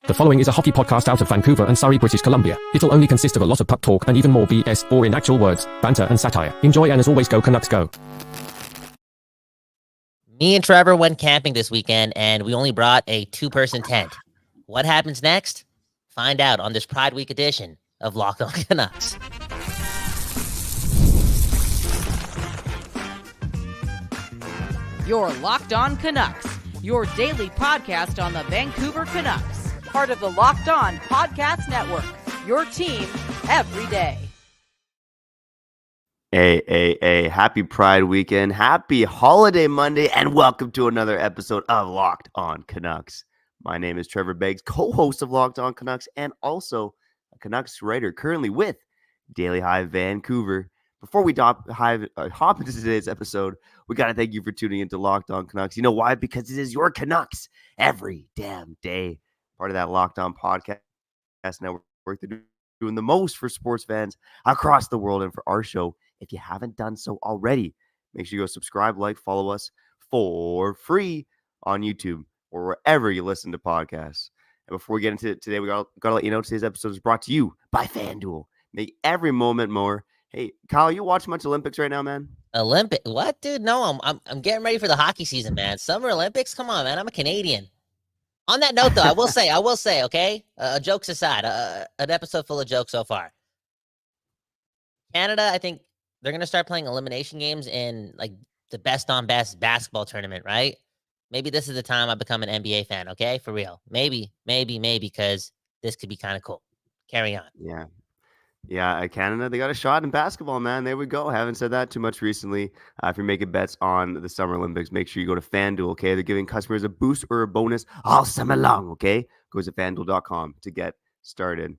The following is a hockey podcast out of Vancouver and Surrey, British Columbia. It'll only consist of a lot of puck talk and even more BS, or in actual words, banter and satire. Enjoy, and as always, go Canucks go. Me and Trevor went camping this weekend, and we only brought a two-person tent. What happens next? Find out on this Pride Week edition of Locked On Canucks. You're Locked On Canucks, your daily podcast on the Vancouver Canucks, part of the Locked On Podcast Network, your team every day. Hey, happy Pride weekend, happy holiday Monday, and welcome to another episode of Locked On Canucks. My name is Trevor Beggs, co-host of Locked On Canucks, and also a Canucks writer currently with Daily Hive Vancouver. Before we hop into today's episode, we got to thank you for tuning into Locked On Canucks. You know why? Because it is your Canucks every damn day. Part of that Locked On Podcast Network. They're doing the most for sports fans across the world and for our show. If you haven't done so already, make sure you go subscribe, like, follow us for free on YouTube or wherever you listen to podcasts. And before we get into it today, we got to let you know today's episode is brought to you by FanDuel. Make every moment more. Hey, Kyle, you watching much Olympics right now, man? Olympic? What, dude? No, I'm getting ready for the hockey season, man. Summer Olympics? Come on, man. I'm a Canadian. On that note, though, I will say, okay? Jokes aside, an episode full of jokes so far. Canada, I think they're going to start playing elimination games in, like, the best-on-best basketball tournament, right? Maybe this is the time I become an NBA fan, okay? For real. Maybe, because this could be kind of cool. Carry on. Yeah, Canada, they got a shot in basketball, man. There we go. Haven't said that too much recently. If you're making bets on the Summer Olympics, make sure you go to FanDuel, okay? They're giving customers a boost or a bonus all summer long, okay? Go to FanDuel.com to get started.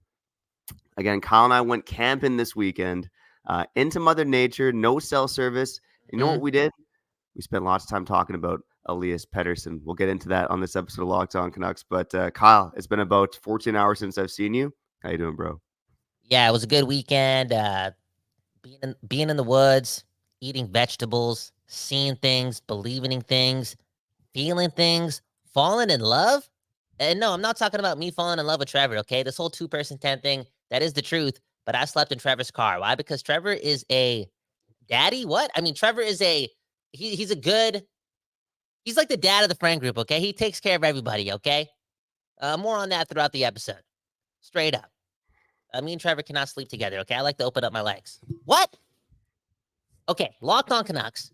Again, Kyle and I went camping this weekend into Mother Nature, no cell service. You know what we did? We spent lots of time talking about Elias Pettersson. We'll get into that on this episode of Locked On Canucks. But Kyle, it's been about 14 hours since I've seen you. How you doing, bro? Yeah, it was a good weekend. Being in the woods, eating vegetables, seeing things, believing in things, feeling things, falling in love. And no, I'm not talking about me falling in love with Trevor, okay? This whole two-person tent thing, that is the truth. But I slept in Trevor's car. Why? Because Trevor is a daddy. What? I mean, Trevor is he's like the dad of the friend group, okay? He takes care of everybody, okay? More on that throughout the episode. Straight up. Me and Trevor cannot sleep together, okay? I like to open up my legs. What? Okay, Locked On Canucks.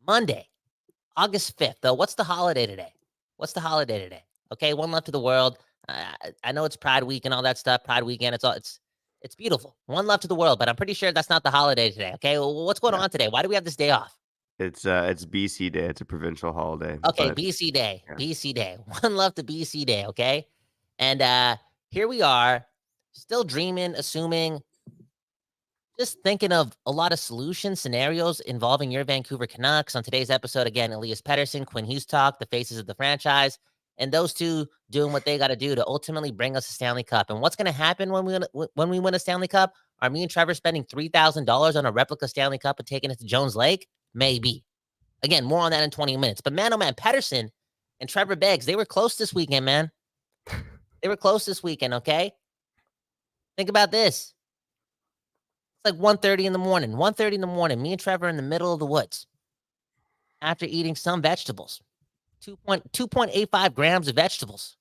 Monday, August 5th, though. What's the holiday today? Okay, one love to the world. I know it's Pride Week and all that stuff. Pride weekend, it's beautiful. One love to the world, but I'm pretty sure that's not the holiday today, okay? Well, what's going on today? Why do we have this day off? It's BC Day. It's a provincial holiday. Okay, but, BC Day. Yeah. BC Day. One love to BC Day, okay? And here we are. Still dreaming, assuming, just thinking of a lot of solution scenarios involving your Vancouver Canucks. On today's episode, again, Elias Pettersson, Quinn Hughes talk, the faces of the franchise, and those two doing what they got to do to ultimately bring us a Stanley Cup. And what's going to happen when we win a Stanley Cup? Are me and Trevor spending $3,000 on a replica Stanley Cup and taking it to Jones Lake? Maybe. Again, more on that in 20 minutes. But man, oh man, Pettersson and Trevor Beggs, they were close this weekend, man. They were close this weekend, okay? Think about this. It's like 1:30 in the morning. 1:30 in the morning. Me and Trevor in the middle of the woods after eating some vegetables. 2.85 grams of vegetables.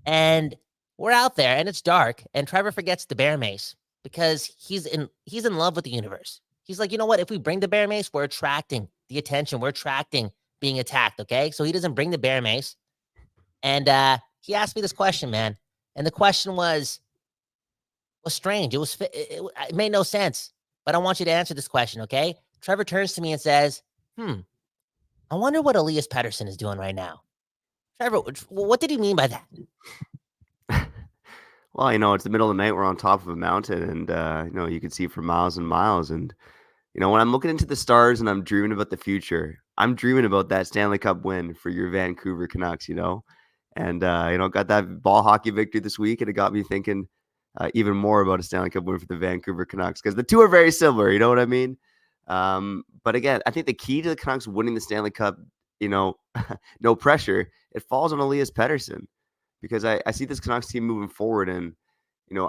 And we're out there and it's dark. And Trevor forgets the bear mace because he's in love with the universe. He's like, you know what? If we bring the bear mace, we're attracting the attention. We're attracting being attacked, okay? So he doesn't bring the bear mace. And he asked me this question, man. And the question was strange. It made no sense. But I want you to answer this question, okay? Trevor turns to me and says, I wonder what Elias Pettersson is doing right now. Trevor, what did he mean by that? Well, it's the middle of the night. We're on top of a mountain, and, you can see for miles and miles. And, when I'm looking into the stars and I'm dreaming about the future, I'm dreaming about that Stanley Cup win for your Vancouver Canucks, And, got that ball hockey victory this week, and it got me thinking even more about a Stanley Cup win for the Vancouver Canucks because the two are very similar, you know what I mean? But again, I think the key to the Canucks winning the Stanley Cup, no pressure, it falls on Elias Pettersson. because I see this Canucks team moving forward, and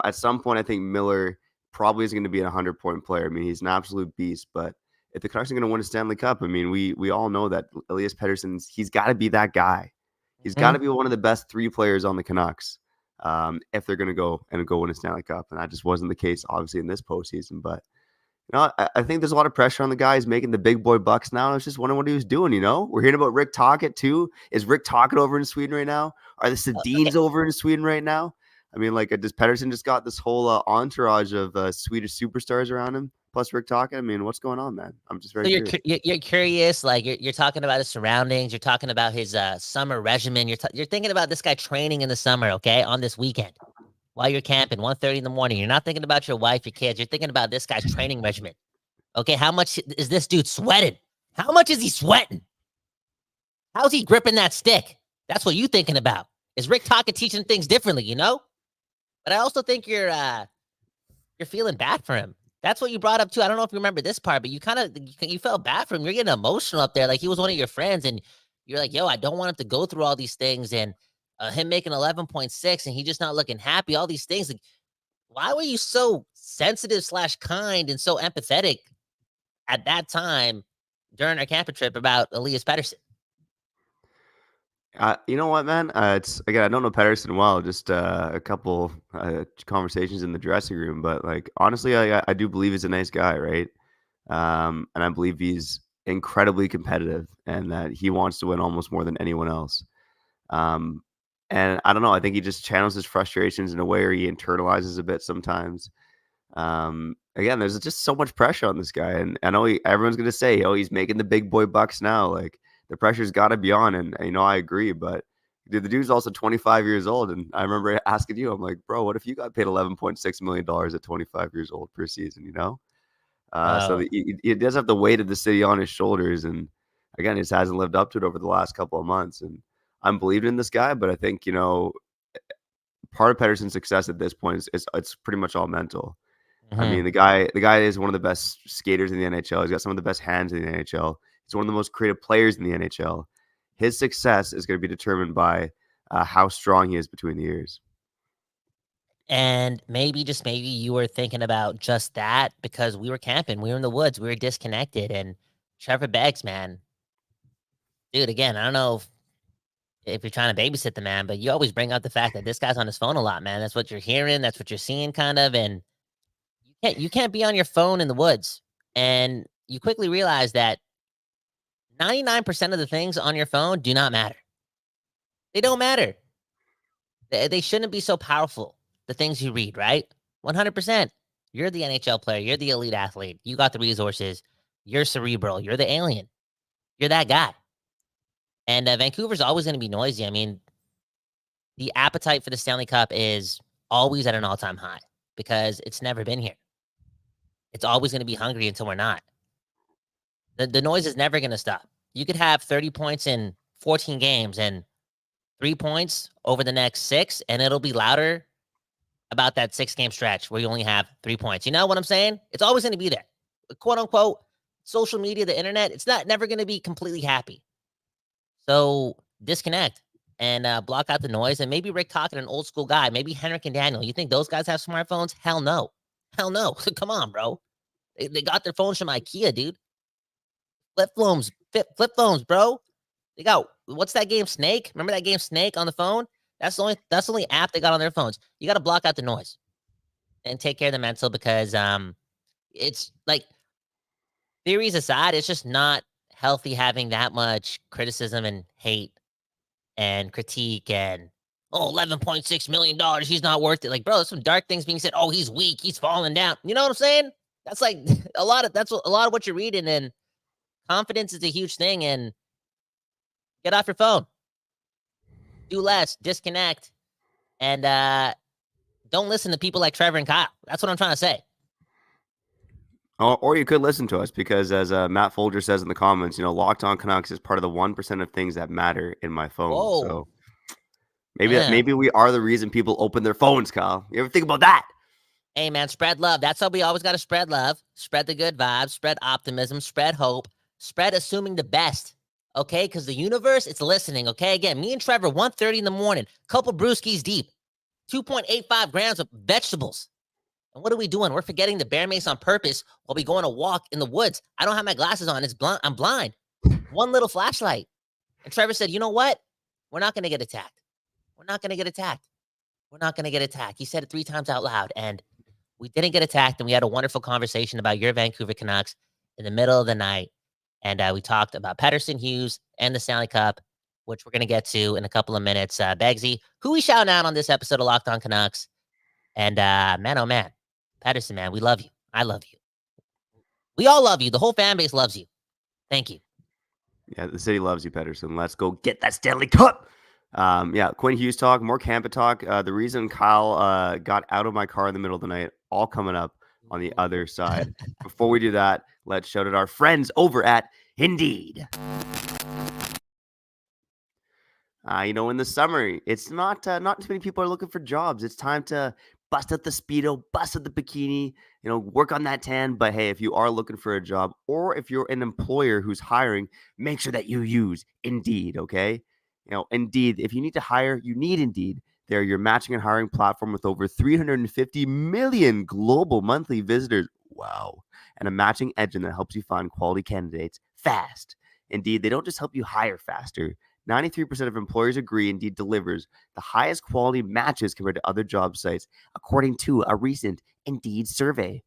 at some point I think Miller probably is going to be a 100-point player. I mean, he's an absolute beast, but if the Canucks are going to win a Stanley Cup, I mean, we all know that Elias Pettersson, he's got to be that guy. He's got to be one of the best 3 players on the Canucks if they're going to go win a Stanley Cup. And that just wasn't the case, obviously, in this postseason. But, I think there's a lot of pressure on the guy. He's making the big boy bucks now. I was just wondering what he was doing, We're hearing about Rick Tocchet, too. Is Rick Tocchet over in Sweden right now? Are the Sedins over in Sweden right now? I mean, does Pettersson just got this whole entourage of Swedish superstars around him, plus Rick Tocchet? I mean, what's going on, man? I'm just very curious. You're curious, you're talking about his surroundings. You're talking about his summer regimen. You're thinking about this guy training in the summer, okay, on this weekend while you're camping, 1:30 in the morning. You're not thinking about your wife, your kids. You're thinking about this guy's training regimen. Okay, how much is this dude sweating? How much is he sweating? How's he gripping that stick? That's what you're thinking about. Is Rick Tocchet teaching things differently, But I also think you're feeling bad for him. That's what you brought up too. I don't know if you remember this part, but you felt bad for him. You're getting emotional up there, like he was one of your friends, and you're like, "Yo, I don't want him to go through all these things." And him making 11.6, and he just not looking happy. All these things. Like, why were you so sensitive / kind and so empathetic at that time during our camping trip about Elias Pettersson? You know what, man? It's again, I don't know Pettersson well, just a couple conversations in the dressing room, but honestly, I do believe he's a nice guy, right? And I believe he's incredibly competitive, and that he wants to win almost more than anyone else. And I don't know, I think he just channels his frustrations in a way where he internalizes a bit sometimes. Again, there's just so much pressure on this guy, and I know everyone's gonna say, "Oh, he's making the big boy bucks now." The pressure's got to be on, and I agree. But dude, the dude's also 25 years old, and I remember asking you, I'm like, bro, what if you got paid $11.6 million at 25 years old per season? So he does have the weight of the city on his shoulders, and again, he just hasn't lived up to it over the last couple of months. And I'm believing in this guy, but I think part of Pettersson's success at this point is it's pretty much all mental. Mm-hmm. I mean, the guy is one of the best skaters in the NHL. He's got some of the best hands in the NHL. He's one of the most creative players in the NHL. His success is going to be determined by how strong he is between the ears. And maybe, just maybe, you were thinking about just that because we were camping. We were in the woods. We were disconnected. And Trevor Beggs, man. Dude, again, I don't know if you're trying to babysit the man, but you always bring up the fact that this guy's on his phone a lot, man. That's what you're hearing. That's what you're seeing, kind of. And you can't be on your phone in the woods. And you quickly realize that 99% of the things on your phone do not matter. They don't matter. They shouldn't be so powerful, the things you read, right? 100%. You're the NHL player. You're the elite athlete. You got the resources. You're cerebral. You're the alien. You're that guy. And Vancouver's always going to be noisy. I mean, the appetite for the Stanley Cup is always at an all-time high because it's never been here. It's always going to be hungry until we're not. The noise is never going to stop. You could have 30 points in 14 games and 3 points over the next 6, and it'll be louder about that 6-game stretch where you only have 3 points. You know what I'm saying? It's always going to be there. Quote unquote, social media, the internet, it's never going to be completely happy. So disconnect and block out the noise. And maybe Rick Tocchet, an old school guy, maybe Henrik and Daniel. You think those guys have smartphones? Hell no. Hell no. Come on, bro. They got their phones from IKEA, dude. Flip phones, bro. They got, what's that game, Snake? Remember that game, Snake, on the phone? That's the only app they got on their phones. You got to block out the noise and take care of the mental because it's like, theories aside, it's just not healthy having that much criticism and hate and critique and, $11.6 million, he's not worth it. Like, bro, there's some dark things being said. Oh, he's weak, he's falling down. You know what I'm saying? That's like a lot of what you're reading, and confidence is a huge thing. And get off your phone, do less, disconnect, and don't listen to people like Trevor and Kyle. That's what I'm trying to say. Or you could listen to us because, as Matt Folger says in the comments, Locked On Canucks is part of the 1% of things that matter in my phone. Whoa. So maybe we are the reason people open their phones, Kyle. You ever think about that? Hey, man, spread love. That's how we always got to spread love, spread the good vibes, spread optimism, spread hope, spread assuming the best. okay? Because the universe, it's listening, okay? Again, me and Trevor, 1:30 in the morning, couple brewskis deep, 2.85 grams of vegetables. And what are we doing? We're forgetting the bear mace on purpose while we go on a walk in the woods. I don't have my glasses on. I'm blind. One little flashlight. And Trevor said, you know what? We're not going to get attacked. We're not going to get attacked. We're not going to get attacked. He said it 3 times out loud. And we didn't get attacked. And we had a wonderful conversation about your Vancouver Canucks in the middle of the night. And we talked about Pettersson, Hughes, and the Stanley Cup, which we're going to get to in a couple of minutes. Beggsy, who we shouting out on this episode of Locked On Canucks. And man, oh man, Pettersson, man, we love you. I love you. We all love you. The whole fan base loves you. Thank you. Yeah, the city loves you, Pettersson. Let's go get that Stanley Cup. Yeah, Quinn Hughes talk, more Campa talk. The reason Kyle got out of my car in the middle of the night, all coming up on the other side. Before we do that, let's shout out our friends over at Indeed. In the summer, it's not too many people are looking for jobs. It's time to bust out the Speedo, bust out the bikini, work on that tan. But hey, if you are looking for a job, or if you're an employer who's hiring, make sure that you use Indeed, okay? Indeed, if you need to hire, you need Indeed. They're your matching and hiring platform with over 350 million global monthly visitors. Wow. And a matching engine that helps you find quality candidates fast. Indeed, they don't just help you hire faster. 93% of employers agree Indeed delivers the highest quality matches compared to other job sites, according to a recent Indeed survey.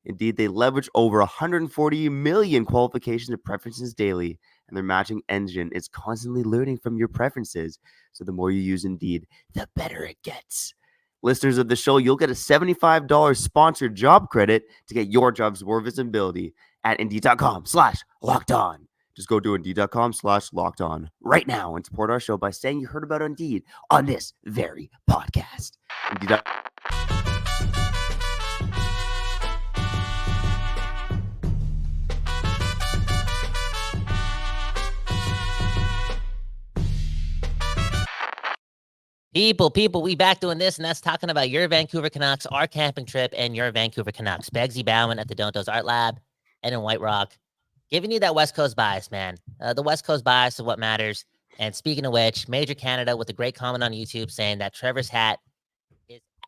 Indeed, they leverage over 140 million qualifications and preferences daily, and their matching engine is constantly learning from your preferences. So the more you use Indeed, the better it gets. Listeners of the show, you'll get a $75 sponsored job credit to get your jobs more visibility at Indeed.com/lockedon. Just go to Indeed.com/lockedon right now and support our show by saying you heard about Indeed on this very podcast. Indeed. People, we back doing this, and that's talking about your Vancouver Canucks, our camping trip, and your Vancouver Canucks. Beggsy Bhawan at the Don'tos Art Lab and in White Rock, giving you that West Coast bias, man. The West Coast bias is what matters. And speaking of which, Major Canada with a great comment on YouTube saying that Trevor's hat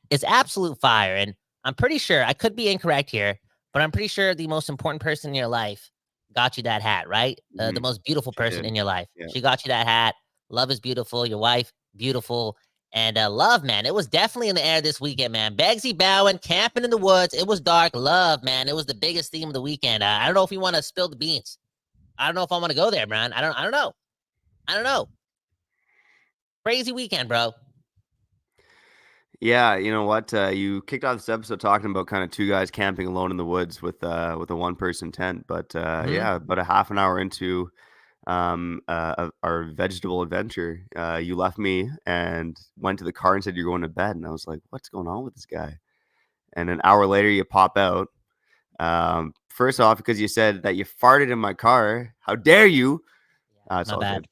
is absolute fire. And I'm pretty sure, I could be incorrect here, but I'm pretty sure the most important person in your life got you that hat, right? The most beautiful person in your life. Yeah. She got you that hat. Love is beautiful. Your wife, beautiful. And love, man, it was definitely in the air this weekend, man. Beggsy Bhawan, camping in the woods. It was dark. Love, man. It was the biggest theme of the weekend. I don't know if you want to spill the beans. I don't know if I want to go there, man. I don't know. Crazy weekend, bro. Yeah, you know what? You kicked off this episode talking about kind of two guys camping alone in the woods with a one-person tent. But yeah, about a half an hour into our vegetable adventure, you left me and went to the car and said you're going to bed, and I was like, what's going on with this guy? And an hour later you pop out, first off because you said that you farted in my car. How dare you? It's all good.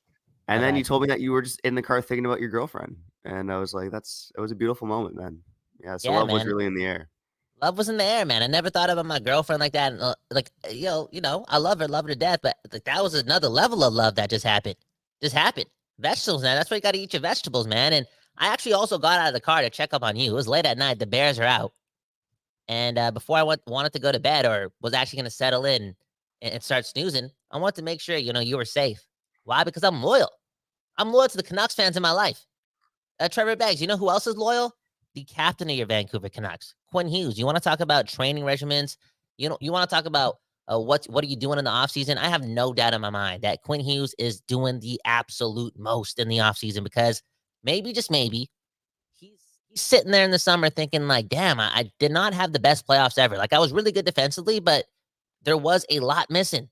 And then you told me that you were just in the car thinking about your girlfriend, and I was like, it was a beautiful moment, man. Yeah, so love was really in the air. Love was in the air, man. I never thought about my girlfriend like that. And, I love her to death. But that was another level of love that just happened. Vegetables, man. That's why you got to eat your vegetables, man. And I actually also got out of the car to check up on you. It was late at night. The Bears are out. And before I wanted to go to bed or was actually going to settle in and start snoozing, I wanted to make sure, you were safe. Why? Because I'm loyal. I'm loyal to the Canucks fans in my life. Trevor Beggs, you know who else is loyal? The captain of your Vancouver Canucks, Quinn Hughes. You want to talk about training regimens? You want to talk about what are you doing in the offseason? I have no doubt in my mind that Quinn Hughes is doing the absolute most in the offseason because maybe, just maybe, he's sitting there in the summer thinking like, damn, I did not have the best playoffs ever. Like I was really good defensively, but there was a lot missing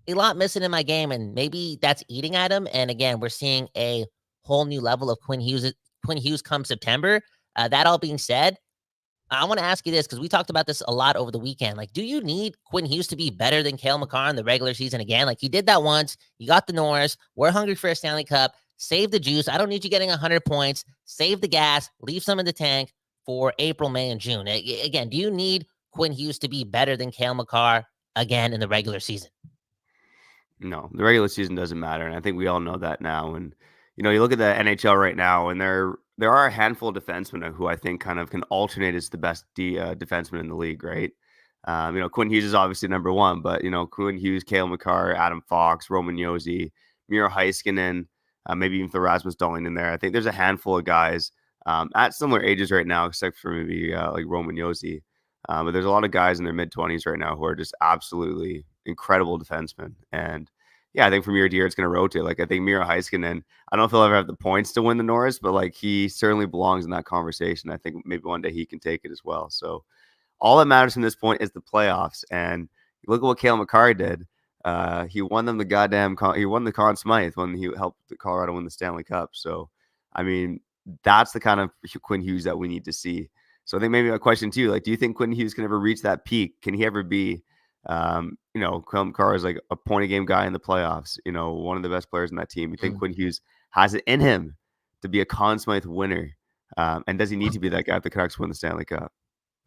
in my game, and maybe that's eating at him. And again, we're seeing a whole new level of Quinn Hughes come September. That all being said, I want to ask you this because we talked about this a lot over the weekend. Like, do you need Quinn Hughes to be better than Cale Makar in the regular season again? Like, he did that once. You got the Norris. We're hungry for a Stanley Cup. Save the juice. I don't need you getting 100 points. Save the gas. Leave some in the tank for April, May, and June. Again, do you need Quinn Hughes to be better than Cale Makar again in the regular season? No, the regular season doesn't matter, and I think we all know that now. And you look at the NHL right now, and there are a handful of defensemen who I think kind of can alternate as the best defenseman in the league, right? Quinn Hughes is obviously number one, but Quinn Hughes, Cale Makar, Adam Fox, Roman Josi, Miro Heiskanen, maybe even Rasmus Dahlin in there. I think there's a handful of guys at similar ages right now, except for maybe like Roman Josi. But there's a lot of guys in their mid-20s right now who are just absolutely incredible defensemen. And yeah, I think from year to year, it's going to rotate. Like, I think Miro Heiskanen, I don't know if he'll ever have the points to win the Norris, but like he certainly belongs in that conversation. I think maybe one day he can take it as well. So all that matters from this point is the playoffs. And look at what Cale Makar did. He won them he won the Conn Smythe when he helped Colorado win the Stanley Cup. So, I mean, that's the kind of Quinn Hughes that we need to see. So I think maybe a question to you, like, do you think Quinn Hughes can ever reach that peak? Can he ever be, Cale Makar is like a point a game guy in the playoffs, one of the best players in that team. You think Quinn Hughes has it in him to be a Conn Smythe winner? And does he need to be that guy if the Canucks win the Stanley Cup?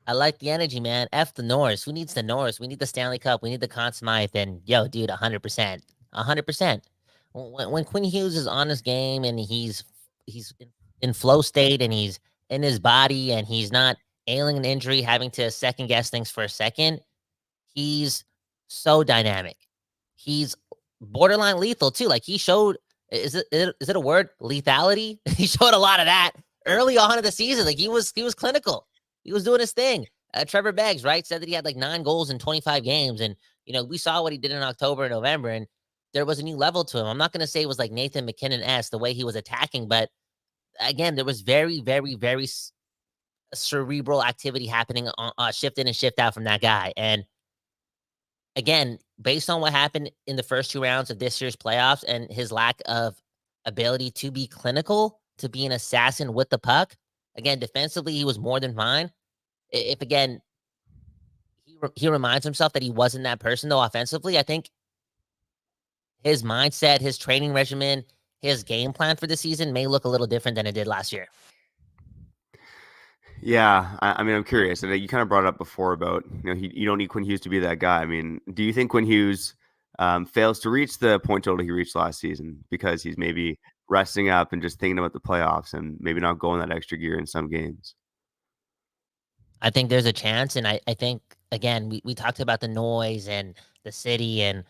I like the energy, man. F the Norris. Who needs the Norris? We need the Stanley Cup. We need the Conn Smythe. And yo, dude, 100%. 100%. When Quinn Hughes is on his game and he's in flow state and he's in his body and he's not ailing an injury, having to second guess things for a second, he's so dynamic. He's borderline lethal too. Like he showed, is it a word? Lethality? He showed a lot of that early on in the season. Like he was clinical. He was doing his thing. Trevor Beggs, right, said that he had like 9 goals in 25 games. And, we saw what he did in October and November, and there was a new level to him. I'm not going to say it was like Nathan McKinnon-esque, the way he was attacking, but again, there was very, very, very cerebral activity happening on shift in and shift out from that guy. And again, based on what happened in the first 2 rounds of this year's playoffs and his lack of ability to be clinical, to be an assassin with the puck, again, defensively, he was more than fine. If again, he reminds himself that he wasn't that person, though, offensively, I think his mindset, his training regimen, his game plan for the season may look a little different than it did last year. Yeah, I mean, I'm curious. And you kind of brought it up before about, you don't need Quinn Hughes to be that guy. I mean, do you think Quinn Hughes fails to reach the point total he reached last season because he's maybe resting up and just thinking about the playoffs and maybe not going that extra gear in some games? I think there's a chance. And I think, again, we talked about the noise and the city and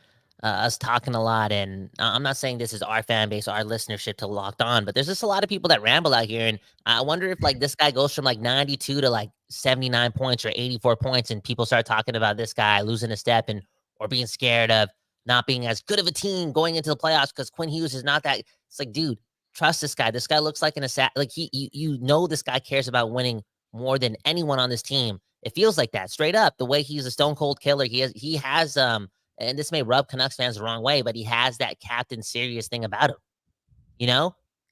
us talking a lot. And I'm not saying this is our fan base or our listenership to Locked On, but there's just a lot of people that ramble out here. And I wonder if like this guy goes from like 92 to like 79 points or 84 points, and people start talking about this guy losing a step and or being scared of not being as good of a team going into the playoffs because Quinn Hughes is not that. It's like, dude, trust this guy. This guy looks like an assassin. Like this guy cares about winning more than anyone on this team. It feels like that straight up. The way he's a stone cold killer. He has and this may rub Canucks fans the wrong way, but he has that captain serious thing about him.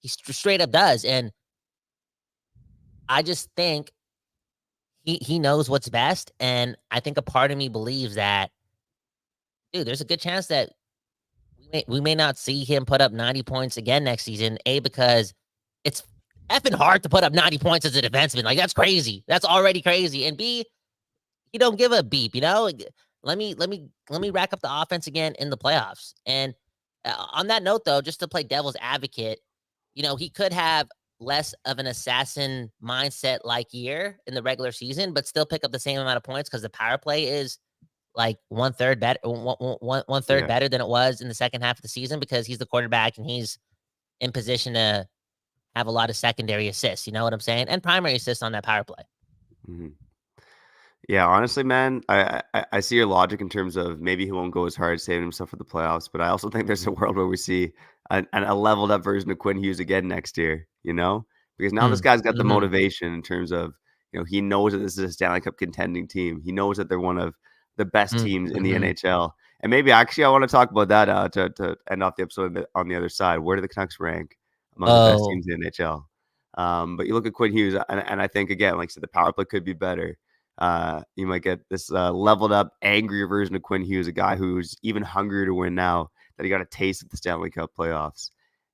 He straight up does. And I just think he knows what's best. And I think a part of me believes that, dude, there's a good chance that we may not see him put up 90 points again next season. A, because it's effing hard to put up 90 points as a defenseman. Like, that's crazy. That's already crazy. And B, he don't give a beep, Let me rack up the offense again in the playoffs. And on that note, though, just to play devil's advocate, he could have less of an assassin mindset like year in the regular season, but still pick up the same amount of points because the power play is like one third better than it was in the second half of the season because he's the quarterback and he's in position to have a lot of secondary assists. You know what I'm saying? And primary assists on that power play. Mm-hmm. Yeah, honestly, man, I see your logic in terms of maybe he won't go as hard saving himself for the playoffs, but I also think there's a world where we see a leveled up version of Quinn Hughes again next year, because now this guy's got the motivation in terms of, he knows that this is a Stanley Cup contending team. He knows that they're one of the best teams in the NHL. And maybe actually I want to talk about that to end off the episode on the other side. Where do the Canucks rank among the best teams in the NHL? But you look at Quinn Hughes, and I think, again, like I said, the power play could be better. You might get this leveled up, angrier version of Quinn Hughes, a guy who's even hungrier to win now that he got a taste of the Stanley Cup playoffs.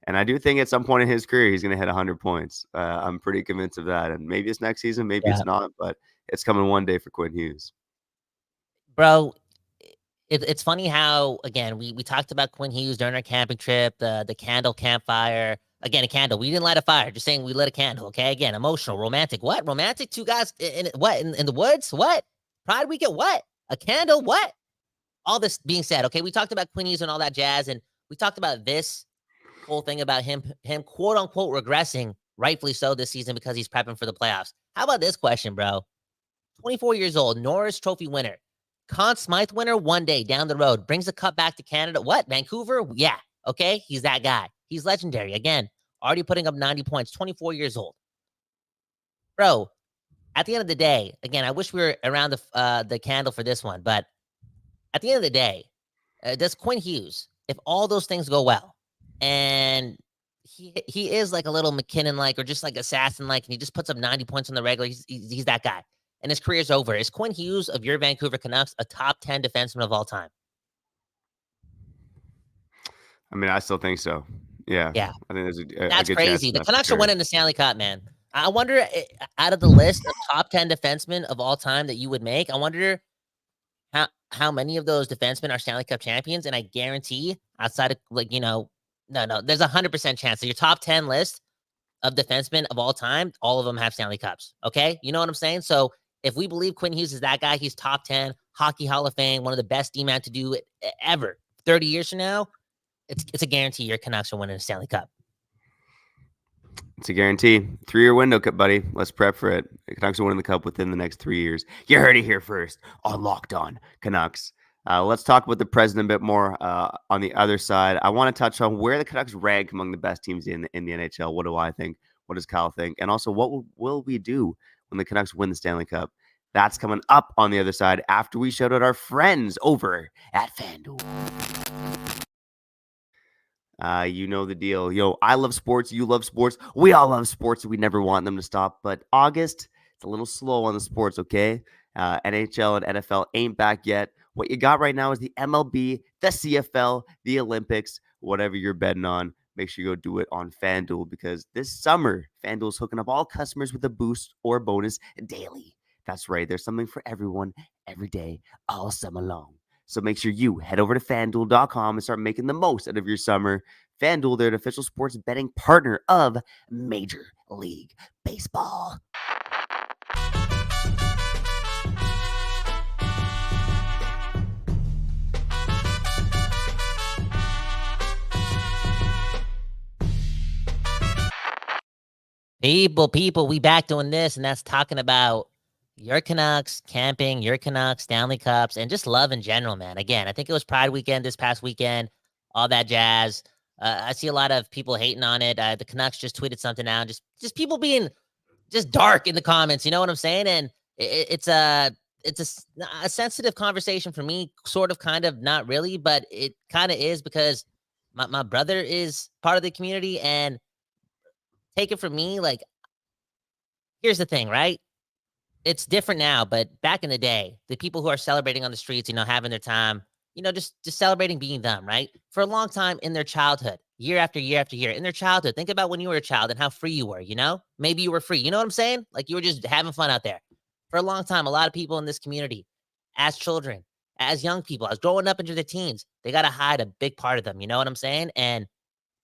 And I do think at some point in his career, he's going to hit 100 points. I'm pretty convinced of that. And maybe it's next season, maybe it's not, but it's coming one day for Quinn Hughes. Bro, It's funny how, again, we talked about Quinn Hughes during our camping trip, the candle campfire. Again, a candle. We didn't light a fire. Just saying we lit a candle. Okay. Again, emotional, romantic. What? Romantic? Two guys in the woods? What? Pride weekend? What? A candle? What? All this being said, okay, we talked about Quinn Hughes and all that jazz, and we talked about this whole thing about him quote unquote regressing, rightfully so, this season because he's prepping for the playoffs. How about this question, bro? 24 years old, Norris Trophy winner, Conn Smythe winner one day down the road, brings a cup back to Canada. What? Vancouver? Yeah. Okay. He's that guy. He's legendary. Again, already putting up 90 points, 24 years old. Bro, at the end of the day, again, I wish we were around the candle for this one, but at the end of the day, does Quinn Hughes, if all those things go well, and he is like a little McKinnon-like or just like assassin-like, and he just puts up 90 points on the regular, he's that guy, and his career's over. Is Quinn Hughes of your Vancouver Canucks a top 10 defenseman of all time? I mean, I still think so. Yeah. Yeah. I think there's a That's good crazy. chance The for Canucks sure. are winning the Stanley Cup, man. I wonder, out of the list of top 10 defensemen of all time that you would make, I wonder how many of those defensemen are Stanley Cup champions. And I guarantee, outside of, like, no, there's 100% chance that your top 10 list of defensemen of all time, all of them have Stanley Cups. Okay. You know what I'm saying? So if we believe Quinn Hughes is that guy, he's top 10, Hockey Hall of Fame, one of the best D-man to do it ever. 30 years from now, it's a guarantee your Canucks are winning a Stanley Cup. It's a guarantee. 3-year window, buddy. Let's prep for it. The Canucks are winning the Cup within the next 3 years. You heard it here first on Locked On Canucks. Let's talk about the president a bit more. On the other side, I want to touch on where the Canucks rank among the best teams in the NHL. What do I think? What does Kyle think? And also, what will we do when the Canucks win the Stanley Cup? That's coming up on the other side after we shout out our friends over at FanDuel. You know the deal. Yo, I love sports. You love sports. We all love sports. We never want them to stop. But August, it's a little slow on the sports, okay? NHL and NFL ain't back yet. What you got right now is the MLB, the CFL, the Olympics, whatever you're betting on. Make sure you go do it on FanDuel because this summer, FanDuel's hooking up all customers with a boost or bonus daily. That's right. There's something for everyone every day, all summer long. So make sure you head over to FanDuel.com and start making the most out of your summer. FanDuel, they're an official sports betting partner of Major League Baseball. People, we back doing this, and that's talking about your Canucks, camping, your Canucks, Stanley Cups, and just love in general, man. Again, I think it was Pride Weekend this past weekend, all that jazz. I see a lot of people hating on it. The Canucks just tweeted something out, just people being just dark in the comments. You know what I'm saying? And it's a sensitive conversation for me, sort of, kind of, not really, but it kind of is because my brother is part of the community, and take it from me, like, here's the thing, right? It's different now, but back in the day, the people who are celebrating on the streets, having their time, just celebrating being them, right? For a long time in their childhood, year after year after year, in their childhood, think about when you were a child and how free you were, Maybe you were free. You know what I'm saying? Like, you were just having fun out there. For a long time, a lot of people in this community, as children, as young people, as growing up into their teens, they got to hide a big part of them. You know what I'm saying? And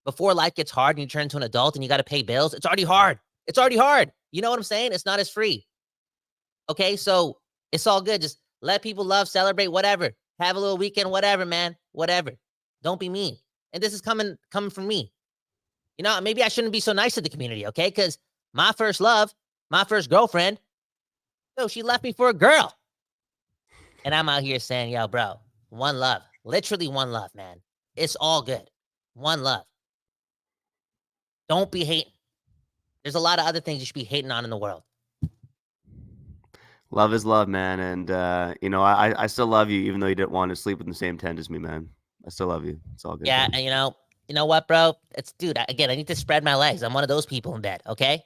before life gets hard and you turn into an adult and you got to pay bills, it's already hard. It's already hard. You know what I'm saying? It's not as free. Okay, so it's all good. Just let people love, celebrate, whatever. Have a little weekend, whatever, man. Whatever. Don't be mean. And this is coming from me. Maybe I shouldn't be so nice to the community, okay? Because my first love, my first girlfriend, she left me for a girl. And I'm out here saying, yo, bro, one love. Literally one love, man. It's all good. One love. Don't be hating. There's a lot of other things you should be hating on in the world. Love is love, man. And, I still love you, even though you didn't want to sleep in the same tent as me, man. I still love you. It's all good. Yeah, and you know what, bro? Dude, I need to spread my legs. I'm one of those people in bed, okay?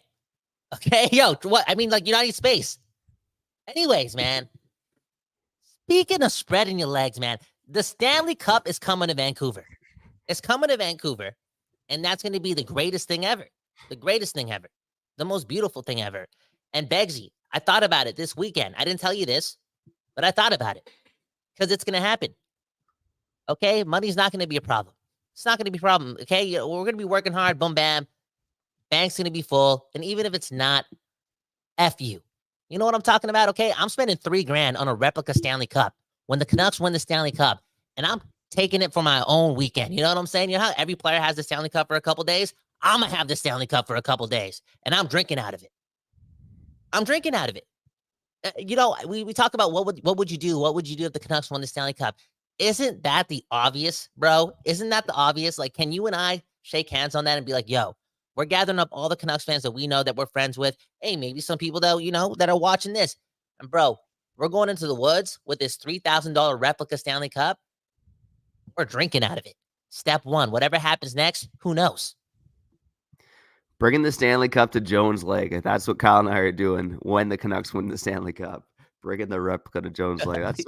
Okay, yo, what? I mean, like, you don't need space. Anyways, man, speaking of spreading your legs, man, the Stanley Cup is coming to Vancouver. It's coming to Vancouver. And that's going to be the greatest thing ever. The greatest thing ever. The most beautiful thing ever. And Beggsy, I thought about it this weekend. I didn't tell you this, but I thought about it. Because it's going to happen. Okay, money's not going to be a problem. It's not going to be a problem. Okay, we're going to be working hard. Boom, bam. Bank's going to be full. And even if it's not, F you. You know what I'm talking about? Okay, I'm spending $3,000 on a replica Stanley Cup when the Canucks win the Stanley Cup, and I'm taking it for my own weekend. You know what I'm saying? You know how every player has the Stanley Cup for a couple days? I'm gonna have the Stanley Cup for a couple days, and I'm drinking out of it. I'm drinking out of it. We talk about what would you do? What would you do if the Canucks won the Stanley Cup? Isn't that the obvious, bro? Isn't that the obvious? Like, can you and I shake hands on that and be like, yo, we're gathering up all the Canucks fans that we know that we're friends with. Hey, maybe some people that, that are watching this. And bro, we're going into the woods with this $3,000 replica Stanley Cup. We're drinking out of it. Step one, whatever happens next, who knows? Bringing the Stanley Cup to Jones Lake. That's what Kyle and I are doing when the Canucks win the Stanley Cup. Bringing the replica to Jones Lake. That's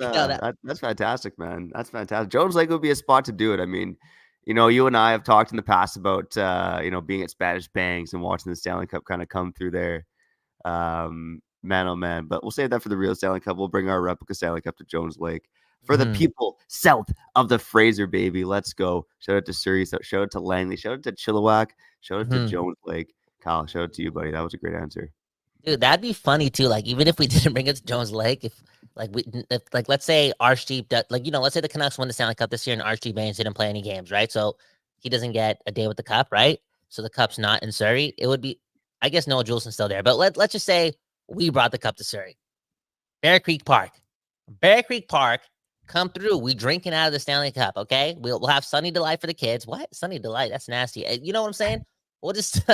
that's fantastic, man. That's fantastic. Jones Lake would be a spot to do it. I mean, you and I have talked in the past about being at Spanish Banks and watching the Stanley Cup kind of come through there. Man, oh man. But we'll save that for the real Stanley Cup. We'll bring our replica Stanley Cup to Jones Lake. For the people south of the Fraser, baby. Let's go. Shout out to Surrey. Shout out to Langley. Shout out to Chilliwack. Shout out to Jones Lake. Kyle, shout out to you, buddy. That was a great answer. Dude, that'd be funny too. Like, even if we didn't bring it to Jones Lake, if let's say Archie, let's say the Canucks won the Stanley Cup this year and Archie Baines didn't play any games, right? So he doesn't get a day with the cup, right? So the cup's not in Surrey. It would be, I guess, Noah Juulsen's still there, but let's just say we brought the cup to Surrey. Bear Creek Park, come through. We drinking out of the Stanley Cup, okay? We'll have Sunny Delight for the kids. What? Sunny Delight? That's nasty. You know what I'm saying? We'll just,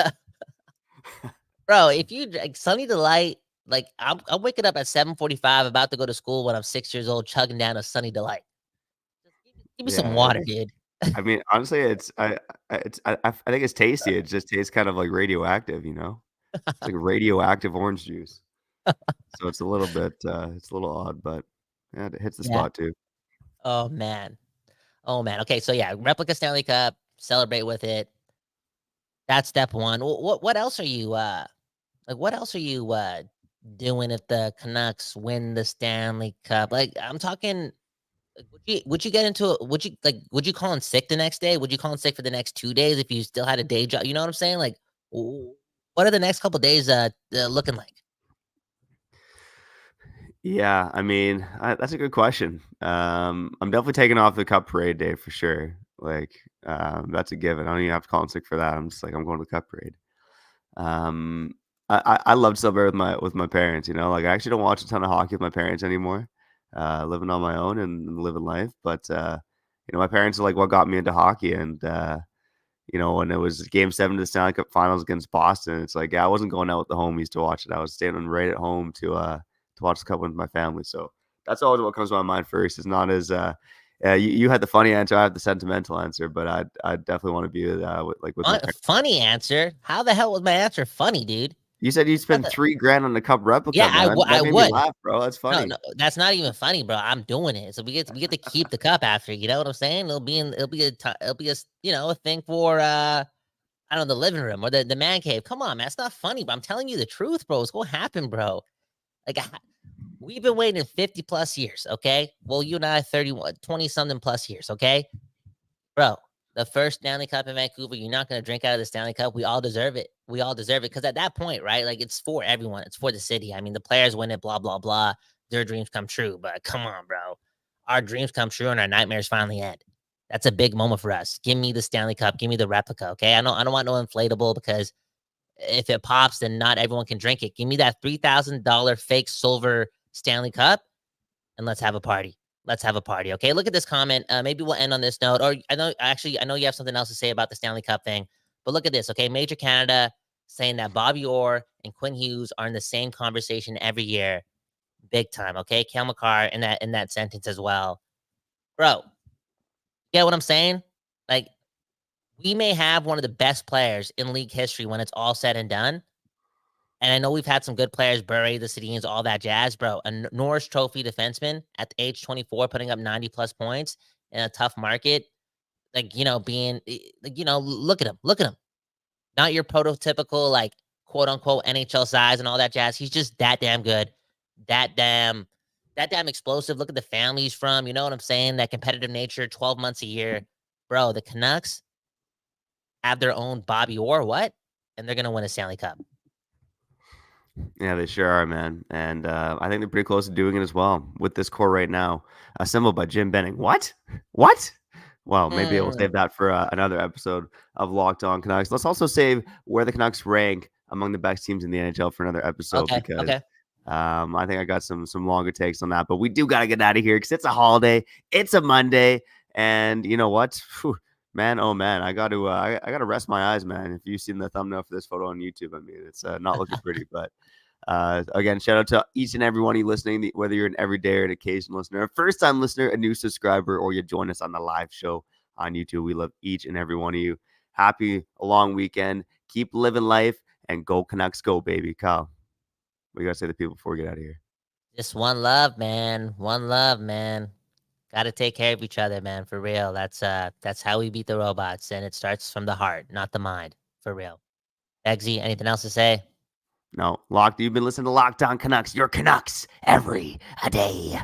bro. If you drink Sunny Delight, like I'm waking up at 7:45, about to go to school when I'm 6 years old, chugging down a Sunny Delight. Give me some water, dude. I mean, honestly, I think it's tasty. It just tastes kind of like radioactive, It's like radioactive orange juice. So it's a little bit, it's a little odd, but yeah, it hits the spot too. Oh man. Okay, so yeah, replica Stanley Cup, celebrate with it. That's step one. What else are you doing if the Canucks win the Stanley Cup? Like, I'm talking, would you get into it? Would you call in sick the next day? Would you call in sick for the next 2 days if you still had a day job? You know what I'm saying? Like, what are the next couple days looking like? Yeah, I mean, that's a good question. I'm definitely taking off the Cup parade day for sure. Like, that's a given. I don't even have to call in sick for that. I'm just like, I'm going to the Cup parade. I love to celebrate with my parents. Like, I actually don't watch a ton of hockey with my parents anymore. Living on my own and living life. But my parents are like what got me into hockey. And when it was Game 7 of the Stanley Cup Finals against Boston, it's like, I wasn't going out with the homies to watch it. I was staying right at home to watch the Cup with my family. So that's always what comes to my mind first. It's not as you had the funny answer, I have the sentimental answer, but I definitely want to be with my funny answer. How the hell was my answer funny, dude? You said you spent $3,000 on the Cup replica. Yeah, man. I would laugh, bro. That's funny. No, that's not even funny, bro. I'm doing it, so we get to keep the cup after. You know what I'm saying? It'll be a thing for I don't know, the living room or the man cave. Come on, man, it's not funny, but I'm telling you the truth, bro. It's gonna happen, bro. Like, we've been waiting 50 plus years, okay? Well, you and I 20 something plus years, okay? Bro, the first Stanley Cup in Vancouver, you're not going to drink out of the Stanley Cup. We all deserve it. Because at that point, right, like, it's for everyone. It's for the city. I mean, the players win it, blah, blah, blah. Their dreams come true. But come on, bro. Our dreams come true and our nightmares finally end. That's a big moment for us. Give me the Stanley Cup. Give me the replica, okay? I don't want no inflatable, because if it pops, then not everyone can drink it. Give me that $3,000 fake silver Stanley Cup, and let's have a party. Okay, look at this comment. Maybe we'll end on this note. Or I know you have something else to say about the Stanley Cup thing, but look at this. Okay, Major Canada saying that Bobby Orr and Quinn Hughes are in the same conversation every year, big time. Okay, Cale Makar in that sentence as well, bro. You get what I'm saying? Like, we may have one of the best players in league history when it's all said and done. And I know we've had some good players, Burry, the Sedins, all that jazz, bro. A Norris Trophy defenseman at the age 24, putting up 90+ points in a tough market. Like, being, look at him. Not your prototypical, like, quote unquote NHL size and all that jazz. He's just that damn good, that damn that damn explosive. Look at the family he's from. You know what I'm saying? That competitive nature, 12 months a year. Bro, the Canucks have their own Bobby Orr, what? And they're going to win a Stanley Cup. Yeah, they sure are, man. And I think they're pretty close to doing it as well with this core right now, assembled by Jim Benning. What? Well, maybe we'll save that for another episode of Locked On Canucks. Let's also save where the Canucks rank among the best teams in the NHL for another episode because I think I got some longer takes on that. But we do got to get out of here because it's a holiday. It's a Monday. And you know what? Whew, man, oh man, I got to I got to rest my eyes, man. If you've seen the thumbnail for this photo on YouTube, I mean, it's not looking pretty. But again, shout out to each and every one of you listening, whether you're an everyday or an occasional listener, a first-time listener, a new subscriber, or you join us on the live show on YouTube. We love each and every one of you. Happy long weekend. Keep living life and go Canucks, go, baby. Kyle, what you got to say to the people before we get out of here? Just one love, man. One love, man. Got to take care of each other, man, for real. That's how we beat the robots, and it starts from the heart, not the mind, for real. Beggsy, anything else to say? No. You've been listening to Locked On Canucks, your Canucks every day.